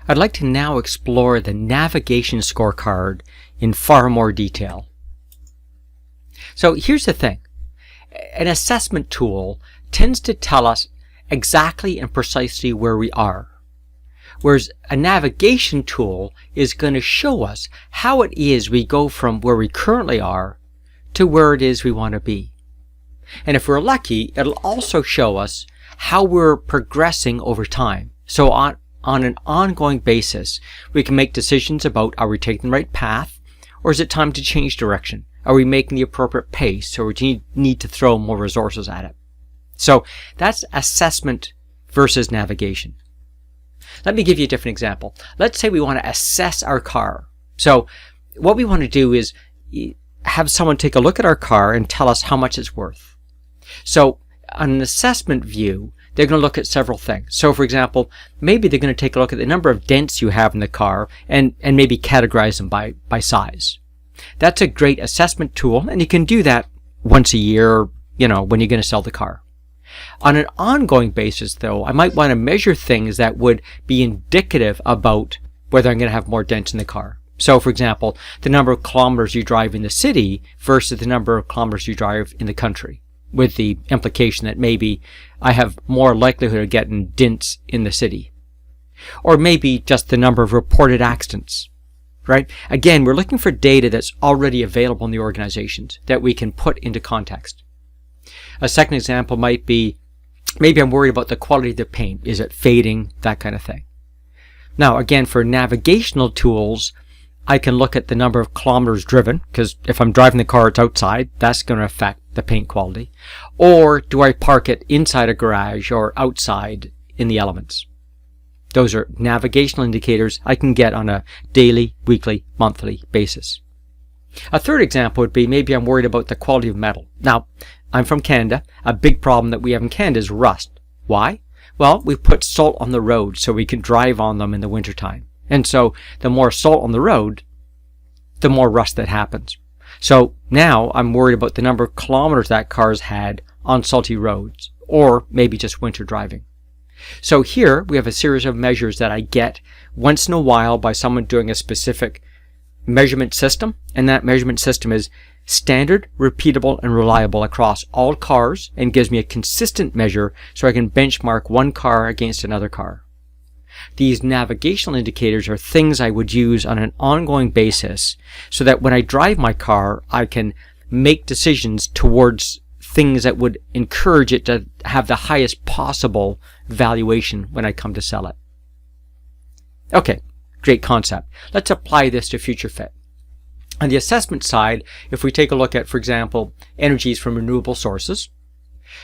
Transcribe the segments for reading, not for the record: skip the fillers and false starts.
I'd like to now explore the navigation scorecard in far more detail. So here's the thing. An assessment tool tends to tell us exactly and precisely where we are, whereas a navigation tool is going to show us how it is we go from where we currently are to where it is we want to be. And if we're lucky, it'll also show us how we're progressing over time. So on an ongoing basis, we can make decisions about, are we taking the right path, or is it time to change direction? Are we making the appropriate pace, or do you need to throw more resources at it? So that's assessment versus navigation. Let me give you a different example. Let's say we want to assess our car. So what we want to do is have someone take a look at our car and tell us how much it's worth. So on an assessment view, they're going to look at several things. So for example, maybe they're going to take a look at the number of dents you have in the car and maybe categorize them by size. That's a great assessment tool, and you can do that once a year, when you're going to sell the car. On an ongoing basis, though, I might want to measure things that would be indicative about whether I'm going to have more dents in the car. So, for example, the number of kilometers you drive in the city versus the number of kilometers you drive in the country, with the implication that maybe I have more likelihood of getting dents in the city. Or maybe just the number of reported accidents. Right? Again, we're looking for data that's already available in the organizations that we can put into context. A second example might be, maybe I'm worried about the quality of the paint. Is it fading? That kind of thing. Now, again, for navigational tools, I can look at the number of kilometers driven, because if I'm driving the car, it's outside. That's going to affect the paint quality. Or do I park it inside a garage or outside in the elements? Those are navigational indicators I can get on a daily, weekly, monthly basis. A third example would be, maybe I'm worried about the quality of metal. Now, I'm from Canada. A big problem that we have in Canada is rust. Why? Well, we put salt on the road so we can drive on them in the wintertime. And so the more salt on the road, the more rust that happens. So now I'm worried about the number of kilometers that car's had on salty roads, or maybe just winter driving. So here we have a series of measures that I get once in a while by someone doing a specific measurement system, and that measurement system is standard, repeatable, and reliable across all cars and gives me a consistent measure so I can benchmark one car against another car. These navigational indicators are things I would use on an ongoing basis so that when I drive my car, I can make decisions towards things that would encourage it to have the highest possible valuation when I come to sell it. Okay, great concept. Let's apply this to Future Fit. On the assessment side, if we take a look at, for example, energies from renewable sources,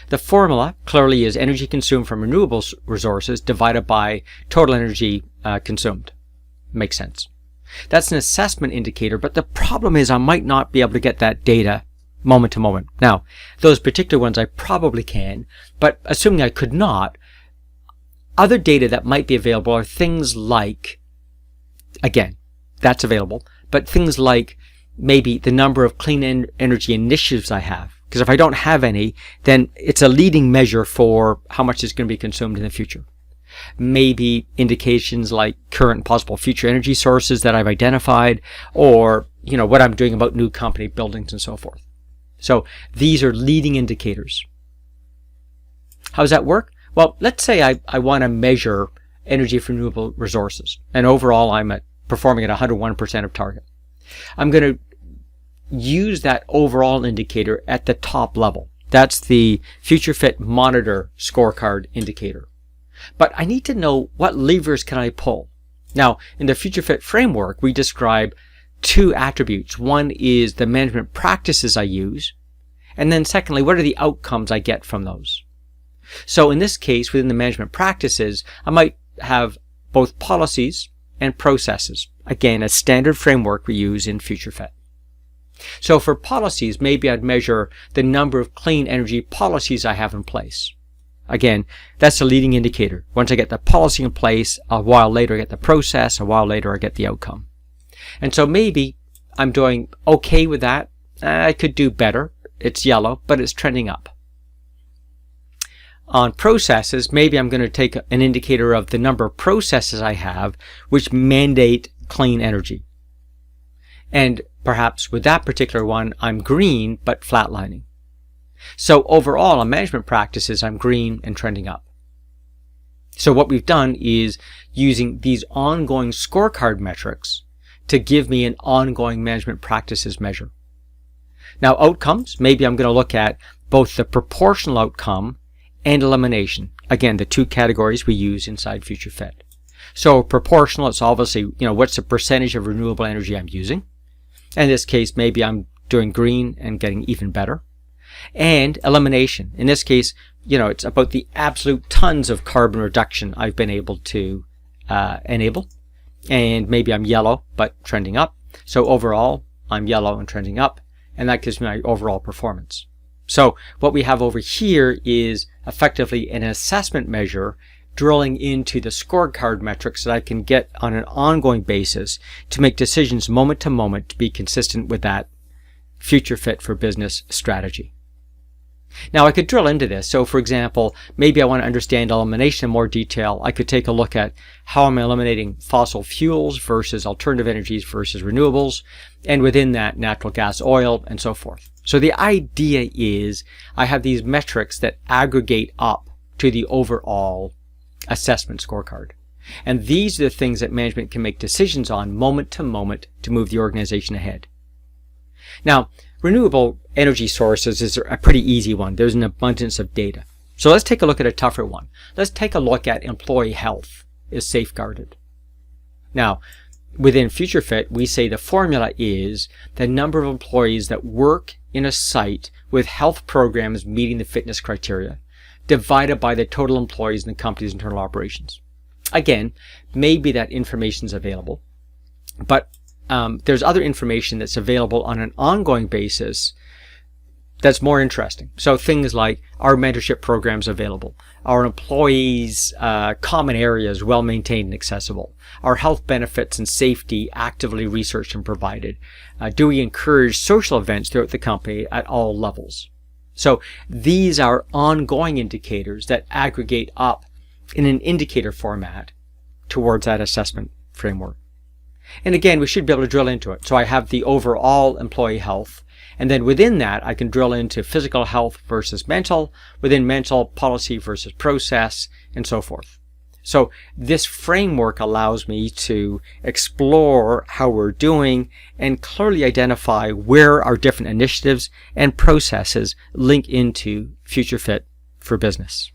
the formula clearly is energy consumed from renewable resources divided by total energy consumed. Makes sense. That's an assessment indicator, but the problem is I might not be able to get that data moment to moment. Now, those particular ones I probably can, but assuming I could not, other data that might be available are things like, again, that's available, but things like maybe the number of clean energy initiatives I have. Because if I don't have any, then it's a leading measure for how much is going to be consumed in the future. Maybe indications like current and possible future energy sources that I've identified, or what I'm doing about new company buildings and so forth. So these are leading indicators. How does that work? Well, let's say I want to measure energy from renewable resources, and overall I'm performing at 101% of target. I'm going to use that overall indicator at the top level. That's the Future Fit Monitor Scorecard indicator. But I need to know what levers can I pull. Now, in the Future Fit framework, we describe two attributes. One is the management practices I use, and then secondly, what are the outcomes I get from those? So in this case, within the management practices, I might have both policies and processes. Again, a standard framework we use in Future Fit. So for policies, maybe I'd measure the number of clean energy policies I have in place. Again, that's a leading indicator. Once I get the policy in place, a while later I get the process, a while later I get the outcome. And so maybe I'm doing okay with that. I could do better. It's yellow, but it's trending up. on processes, maybe I'm going to take an indicator of the number of processes I have which mandate clean energy. And perhaps with that particular one, I'm green but flatlining. So overall, on management practices, I'm green and trending up. So what we've done is using these ongoing scorecard metrics to give me an ongoing management practices measure. Now, outcomes, maybe I'm going to look at both the proportional outcome and elimination. Again, the two categories we use inside FutureFit. So proportional, it's obviously, what's the percentage of renewable energy I'm using? In this case, maybe I'm doing green and getting even better. And elimination. In this case, it's about the absolute tons of carbon reduction I've been able to enable. And maybe I'm yellow, but trending up. So overall, I'm yellow and trending up. And that gives me my overall performance. So what we have over here is effectively an assessment measure drilling into the scorecard metrics that I can get on an ongoing basis to make decisions moment to moment to be consistent with that future fit for business strategy. Now I could drill into this. So for example, maybe I want to understand elimination in more detail. I could take a look at how I'm eliminating fossil fuels versus alternative energies versus renewables, and within that natural gas, oil, and so forth. So the idea is I have these metrics that aggregate up to the overall assessment scorecard. And these are the things that management can make decisions on moment to moment to move the organization ahead. Now, renewable energy sources is a pretty easy one. There's an abundance of data. So let's take a look at a tougher one. Let's take a look at employee health is safeguarded. Now, within FutureFit, we say the formula is the number of employees that work in a site with health programs meeting the fitness criteria divided by the total employees in the company's internal operations. Again, maybe that information is available, but there's other information that's available on an ongoing basis that's more interesting. So things like, are mentorship programs available? Are employees' common areas well maintained and accessible? Are health benefits and safety actively researched and provided? Do we encourage social events throughout the company at all levels? So these are ongoing indicators that aggregate up in an indicator format towards that assessment framework. And again, we should be able to drill into it. So I have the overall employee health, and then within that, I can drill into physical health versus mental, within mental, policy versus process, and so forth. So this framework allows me to explore how we're doing and clearly identify where our different initiatives and processes link into FutureFit for business.